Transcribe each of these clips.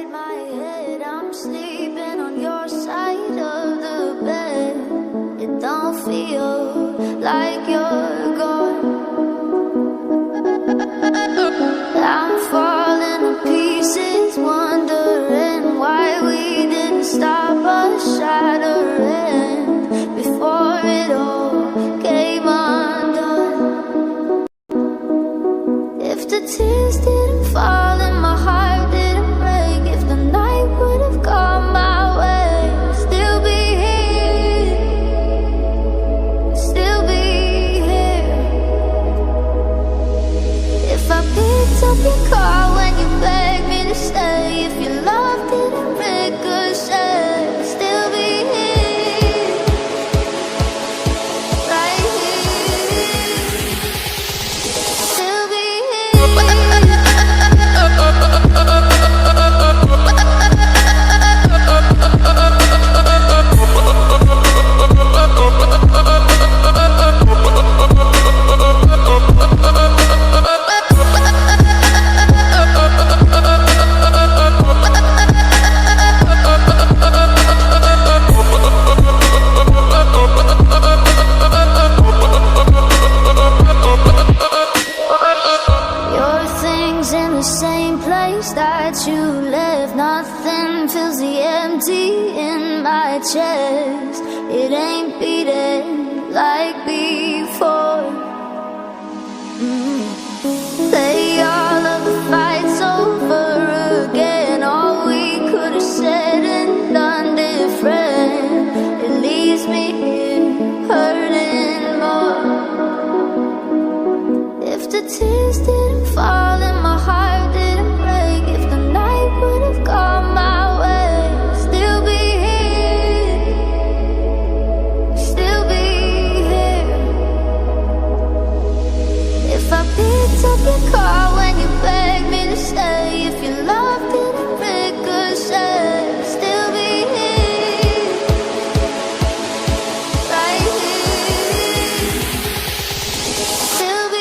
inside my head. I'm sleeping on your side of the bed. It don't feel like you're gone. I'm falling to pieces, wondering why we didn't stop us shattering before it all came undone. If the tears didn't fall and my heart didn't break, if the night would have gone my way, I'd still be here, still be here. If I picked up your call when you begged me to stay, if your love didn't ricochet, I'd still be here, right here, still be that you left. Nothing fills the empty in my chest. It ain't beating like before. Play all of the fights over again. All we could have said and done different. It leaves me here hurting more. If the tears didn't fall and my heart didn't break, if the night would have gone my way, I'd still be here, still be here. If I picked up your call when you begged me to stay, if your love didn't ricochet, I'd still be here, right here, still be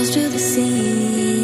close to the sea.